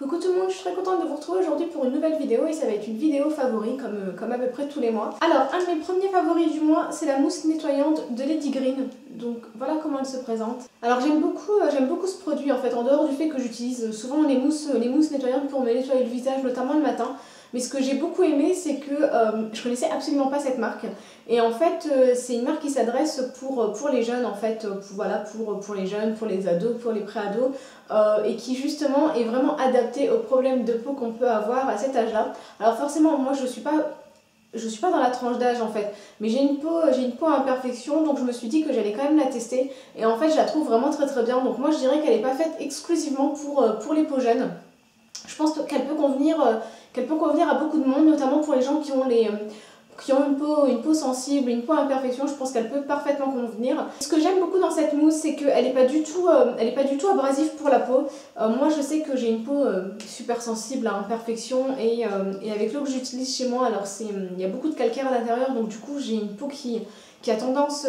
Coucou tout le monde, je suis très contente de vous retrouver aujourd'hui pour une nouvelle vidéo et ça va être une vidéo favori comme à peu près tous les mois. Alors, un de mes premiers favoris du mois, c'est la mousse nettoyante de Lady Green. Donc voilà comment elle se présente. Alors j'aime beaucoup ce produit en fait, en dehors du fait que j'utilise souvent les mousses nettoyantes pour me nettoyer le visage, notamment le matin. Mais ce que j'ai beaucoup aimé, c'est que je connaissais absolument pas cette marque. Et en fait, c'est une marque qui s'adresse pour les jeunes, en fait, pour les jeunes, pour les ados, pour les pré-ados, et qui justement est vraiment adaptée aux problèmes de peau qu'on peut avoir à cet âge-là. Alors forcément, moi je suis pas dans la tranche d'âge en fait, mais j'ai une peau à imperfection, donc je me suis dit que j'allais quand même la tester. Et en fait, je la trouve vraiment très bien. Donc moi, je dirais qu'elle n'est pas faite exclusivement pour les peaux jeunes. Je pense qu'elle peut convenir à beaucoup de monde, notamment pour les gens qui ont une peau sensible, une peau à imperfection. Je pense qu'elle peut parfaitement convenir. Ce que j'aime beaucoup dans cette mousse, c'est qu'elle n'est pas du tout abrasive pour la peau. Moi, je sais que j'ai une peau super sensible à imperfection et avec l'eau que j'utilise chez moi, alors il y a beaucoup de calcaire à l'intérieur, donc du coup j'ai une peau qui a tendance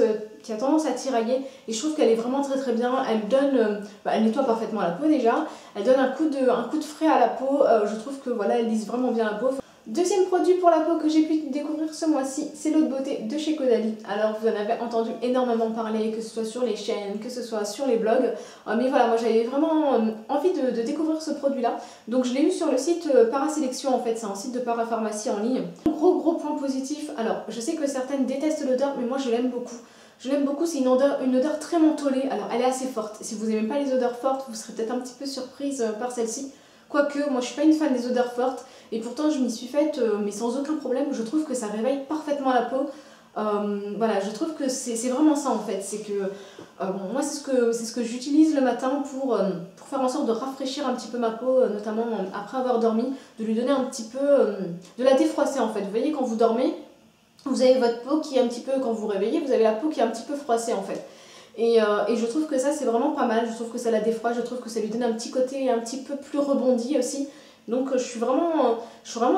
à tirailler et je trouve qu'elle est vraiment très bien. Elle nettoie parfaitement la peau déjà, elle donne un coup de frais à la peau. Je trouve que voilà, elle lisse vraiment bien la peau. Deuxième produit pour la peau que j'ai pu découvrir ce mois-ci, c'est l'eau de beauté de chez Caudalie. Alors vous en avez entendu énormément parler, que ce soit sur les chaînes, que ce soit sur les blogs. Mais voilà, moi j'avais vraiment envie de découvrir ce produit-là. Donc je l'ai eu sur le site Parasélection en fait, c'est un site de parapharmacie en ligne. Gros point positif, alors je sais que certaines détestent l'odeur, mais moi je l'aime beaucoup. Je l'aime beaucoup, c'est une odeur très mentholée, alors elle est assez forte. Si vous n'aimez pas les odeurs fortes, vous serez peut-être un petit peu surprise par celle-ci. Quoique, moi je suis pas une fan des odeurs fortes, et pourtant je m'y suis faite, mais sans aucun problème. Je trouve que ça réveille parfaitement la peau. Voilà, je trouve que c'est vraiment ça en fait. C'est que moi c'est ce que j'utilise le matin pour faire en sorte de rafraîchir un petit peu ma peau, notamment après avoir dormi, de lui donner un petit peu, de la défroisser en fait. Vous voyez, quand vous dormez, vous avez votre peau qui est un petit peu, quand vous réveillez, vous avez la peau qui est un petit peu froissée en fait. Et je trouve que ça c'est vraiment pas mal, je trouve que ça la défroisse, je trouve que ça lui donne un petit côté un petit peu plus rebondi aussi. Donc je suis vraiment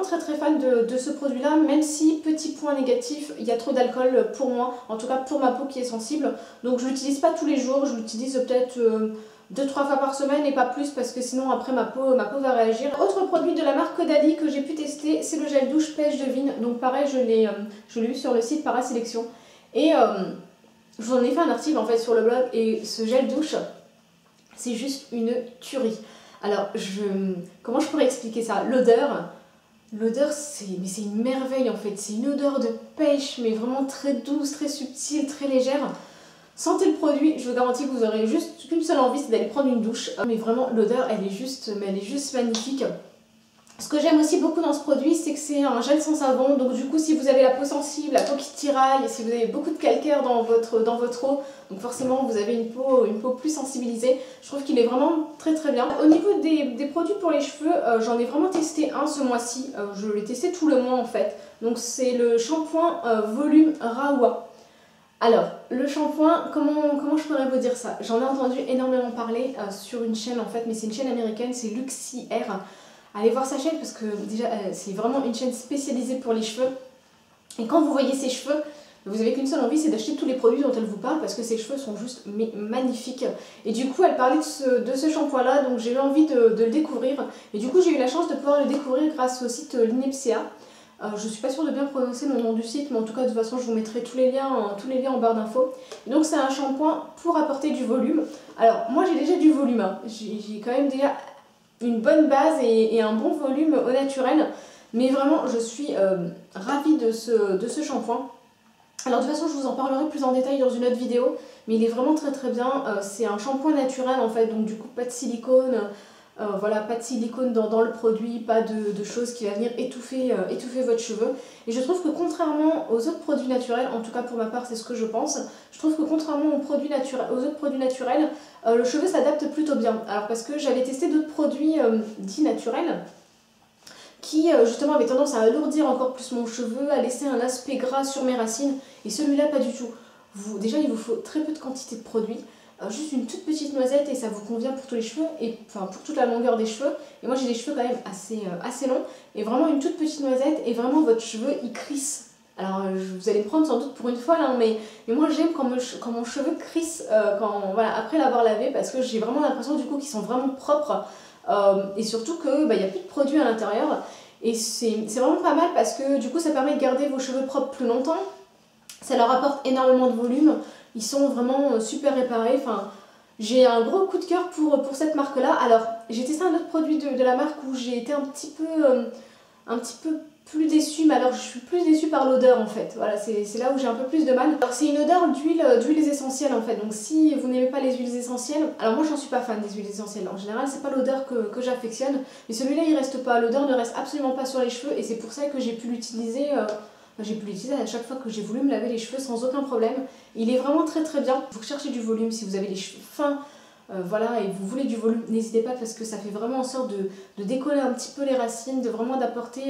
très fan de ce produit là, même si, petit point négatif, il y a trop d'alcool pour moi, en tout cas pour ma peau qui est sensible. Donc je l'utilise pas tous les jours, je l'utilise peut-être 2-3 fois par semaine et pas plus, parce que sinon après ma peau va réagir. Autre produit de la marque Caudalie que j'ai pu tester, c'est le gel douche pêche de vigne. Donc pareil, je l'ai eu sur le site Parasélection. Et je vous en ai fait un article en fait sur le blog, et ce gel douche, c'est juste une tuerie. Alors, comment je pourrais expliquer ça? L'odeur c'est une merveille en fait, c'est une odeur de pêche, mais vraiment très douce, très subtile, très légère. Sentez le produit, je vous garantis que vous aurez juste qu'une seule envie, c'est d'aller prendre une douche. Mais vraiment, l'odeur, elle est juste magnifique. Ce que j'aime aussi beaucoup dans ce produit, c'est que c'est un gel sans savon. Donc du coup, si vous avez la peau sensible, la peau qui tiraille, si vous avez beaucoup de calcaire dans votre eau, donc forcément vous avez une peau plus sensibilisée, je trouve qu'il est vraiment très bien. Au niveau des produits pour les cheveux, j'en ai vraiment testé un ce mois-ci. Je l'ai testé tout le mois en fait. Donc c'est le shampoing volume Rawa. Alors, le shampoing, comment je pourrais vous dire ça? J'en ai entendu énormément parler sur une chaîne en fait, mais c'est une chaîne américaine, c'est Luxy Hair. Allez voir sa chaîne parce que déjà c'est vraiment une chaîne spécialisée pour les cheveux. Et quand vous voyez ses cheveux, vous n'avez qu'une seule envie, c'est d'acheter tous les produits dont elle vous parle, parce que ses cheveux sont juste magnifiques. Et du coup elle parlait de ce shampoing là, donc j'ai eu envie de le découvrir. Et du coup j'ai eu la chance de pouvoir le découvrir grâce au site Linepsia. Je suis pas sûre de bien prononcer le nom du site, mais en tout cas de toute façon je vous mettrai tous les liens en barre d'infos. Donc c'est un shampoing pour apporter du volume. Alors moi j'ai déjà du volume, hein. J'ai quand même déjà une bonne base et un bon volume au naturel, mais vraiment je suis ravie de ce shampoing. Alors de toute façon je vous en parlerai plus en détail dans une autre vidéo, mais il est vraiment très bien. C'est un shampoing naturel en fait, donc du coup pas de silicone. Voilà, pas de silicone dans le produit, pas de choses qui va venir étouffer votre cheveu. Et je trouve que contrairement aux autres produits naturels, en tout cas pour ma part c'est ce que je pense, je trouve que contrairement aux autres produits naturels, le cheveu s'adapte plutôt bien. Alors parce que j'avais testé d'autres produits dits naturels qui justement avaient tendance à alourdir encore plus mon cheveu, à laisser un aspect gras sur mes racines, et celui-là pas du tout. Déjà il vous faut très peu de quantité de produit. Juste une toute petite noisette et ça vous convient pour tous les cheveux, et enfin pour toute la longueur des cheveux. Et moi j'ai des cheveux quand même assez longs, et vraiment une toute petite noisette et vraiment votre cheveu il crisse. Alors vous allez me prendre sans doute pour une folle, hein, mais moi j'aime quand mon cheveu crisse voilà, après l'avoir lavé, parce que j'ai vraiment l'impression du coup qu'ils sont vraiment propres. et surtout que il n'y a plus de produits à l'intérieur. Et c'est vraiment pas mal parce que du coup ça permet de garder vos cheveux propres plus longtemps. Ça leur apporte énormément de volume. Ils sont vraiment super réparés. Enfin, j'ai un gros coup de cœur pour cette marque-là. Alors, j'ai testé un autre produit de la marque où j'ai été un petit peu plus déçue. Mais alors, je suis plus déçue par l'odeur en fait. Voilà, c'est là où j'ai un peu plus de mal. Alors, c'est une odeur d'huiles essentielles en fait. Donc, si vous n'aimez pas les huiles essentielles... Alors, moi, j'en suis pas fan des huiles essentielles. En général, c'est pas l'odeur que j'affectionne. Mais celui-là, il reste pas. L'odeur ne reste absolument pas sur les cheveux. Et c'est pour ça que j'ai pu l'utiliser... J'ai pu l'utiliser à chaque fois que j'ai voulu me laver les cheveux sans aucun problème. Il est vraiment très très bien. Vous cherchez du volume si vous avez les cheveux fins, voilà, et vous voulez du volume, n'hésitez pas parce que ça fait vraiment en sorte de décoller un petit peu les racines, de vraiment d'apporter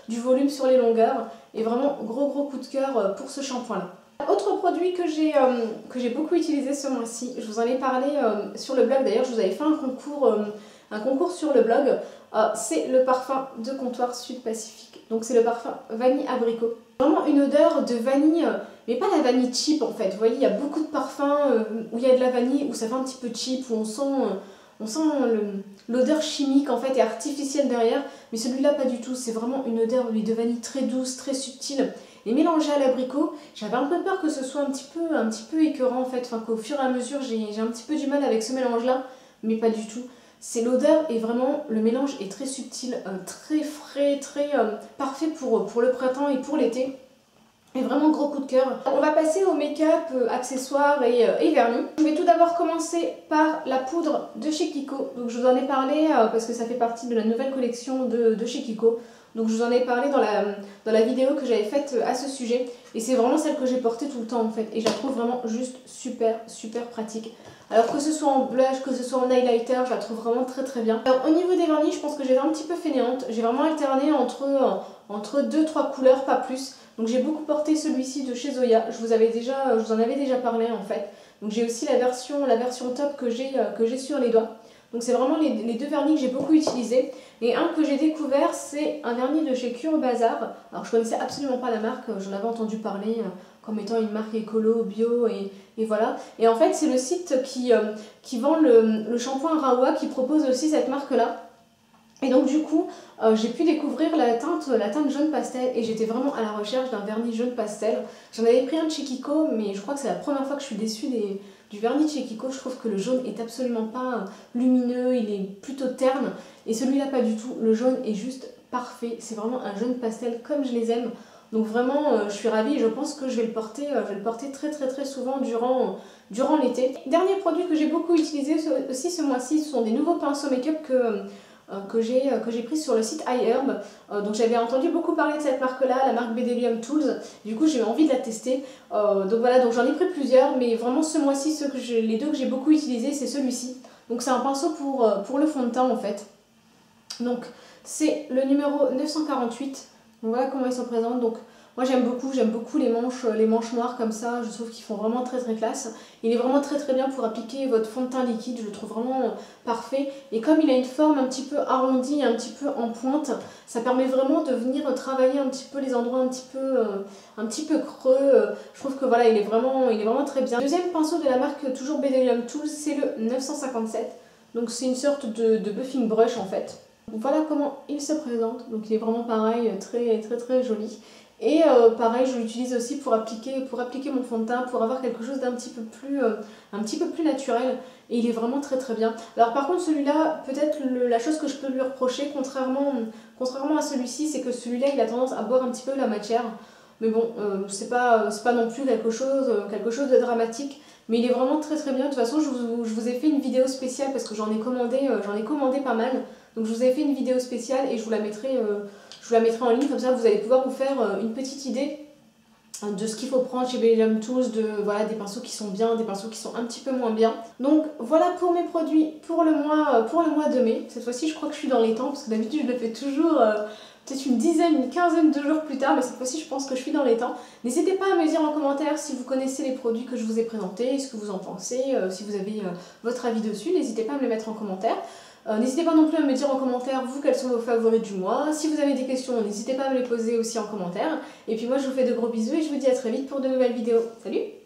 du volume sur les longueurs. Et vraiment gros coup de cœur pour ce shampoing là. Autre produit que j'ai beaucoup utilisé ce mois-ci, je vous en ai parlé sur le blog, d'ailleurs je vous avais fait un concours sur le blog, c'est le parfum de comptoir Sud Pacifique. Donc c'est le parfum vanille abricot. Vraiment une odeur de vanille, mais pas la vanille cheap en fait. Vous voyez, il y a beaucoup de parfums où il y a de la vanille, où ça fait un petit peu cheap, où on sent l'odeur chimique en fait et artificielle derrière. Mais celui-là pas du tout, c'est vraiment une odeur de vanille très douce, très subtile. Et mélangé à l'abricot, j'avais un peu peur que ce soit un petit peu écœurant en fait, enfin qu'au fur et à mesure j'ai un petit peu du mal avec ce mélange là, mais pas du tout. C'est l'odeur et vraiment le mélange est très subtil, très frais, très parfait pour le printemps et pour l'été. Et vraiment gros coup de cœur. On va passer au make-up, accessoires et vernis. Je vais tout d'abord commencer par la poudre de chez Kiko. Donc je vous en ai parlé parce que ça fait partie de la nouvelle collection de chez Kiko. Donc je vous en ai parlé dans la vidéo que j'avais faite à ce sujet. Et c'est vraiment celle que j'ai portée tout le temps en fait. Et je la trouve vraiment juste super pratique. Alors que ce soit en blush, que ce soit en highlighter, je la trouve vraiment très bien. Alors au niveau des vernis, je pense que j'étais un petit peu fainéante. J'ai vraiment alterné entre 2-3 couleurs, pas plus. Donc j'ai beaucoup porté celui-ci de chez Zoya. Je vous en avais déjà parlé en fait. Donc j'ai aussi la version top que j'ai sur les doigts. Donc c'est vraiment les deux vernis que j'ai beaucoup utilisés. Et un que j'ai découvert, c'est un vernis de chez Cure Bazar. Alors je connaissais absolument pas la marque, j'en avais entendu parler comme étant une marque écolo, bio et voilà. Et en fait c'est le site qui vend le shampoing Rawa qui propose aussi cette marque-là. Et donc du coup, j'ai pu découvrir la teinte jaune pastel et j'étais vraiment à la recherche d'un vernis jaune pastel. J'en avais pris un de chez Kiko, mais je crois que c'est la première fois que je suis déçue du vernis de chez Kiko. Je trouve que le jaune est absolument pas lumineux, il est plutôt terne. Et celui-là pas du tout, le jaune est juste parfait. C'est vraiment un jaune pastel comme je les aime. Donc vraiment, je suis ravie et je pense que je vais le porter très souvent durant l'été. Dernier produit que j'ai beaucoup utilisé aussi ce mois-ci, ce sont des nouveaux pinceaux make-up que j'ai pris sur le site iHerb. Donc j'avais entendu beaucoup parler de cette marque là, la marque Bedelium Tools, du coup j'ai eu envie de la tester. Donc voilà, donc j'en ai pris plusieurs, mais vraiment ce mois-ci les deux que j'ai beaucoup utilisés c'est celui-ci. Donc c'est un pinceau pour le fond de teint en fait. Donc c'est le numéro 948, donc voilà comment il se présente. Donc moi j'aime beaucoup les manches noires comme ça, je trouve qu'ils font vraiment très classe. Il est vraiment très bien pour appliquer votre fond de teint liquide, je le trouve vraiment parfait. Et comme il a une forme un petit peu arrondie, un petit peu en pointe, ça permet vraiment de venir travailler un petit peu les endroits un petit peu creux. Je trouve que voilà, il est vraiment très bien. Deuxième pinceau de la marque toujours Bedelium Tools, c'est le 957. Donc c'est une sorte de buffing brush en fait. Donc voilà comment il se présente, donc il est vraiment pareil, très joli. Et pareil, je l'utilise aussi pour appliquer mon fond de teint, pour avoir quelque chose d'un petit peu plus naturel. Et il est vraiment très bien. Alors par contre celui-là, peut-être la chose que je peux lui reprocher, contrairement à celui-ci, c'est que celui-là il a tendance à boire un petit peu la matière. Mais bon, c'est pas non plus quelque chose de dramatique. Mais il est vraiment très bien. De toute façon, je vous ai fait une vidéo spéciale parce que j'en ai commandé pas mal. Donc je vous ai fait une vidéo spéciale et je vous la mettrai en ligne, comme ça vous allez pouvoir vous faire une petite idée de ce qu'il faut prendre chez Bedelium Tools, voilà, des pinceaux qui sont bien, des pinceaux qui sont un petit peu moins bien. Donc voilà pour mes produits pour le mois de mai. Cette fois-ci je crois que je suis dans les temps parce que d'habitude je le fais toujours peut-être une quinzaine de jours plus tard, mais cette fois-ci je pense que je suis dans les temps. N'hésitez pas à me dire en commentaire si vous connaissez les produits que je vous ai présentés, ce que vous en pensez, si vous avez votre avis dessus, n'hésitez pas à me le mettre en commentaire. N'hésitez pas non plus à me dire en commentaire vous quels sont vos favoris du mois. Si vous avez des questions, n'hésitez pas à me les poser aussi en commentaire. Et puis moi je vous fais de gros bisous et je vous dis à très vite pour de nouvelles vidéos. Salut!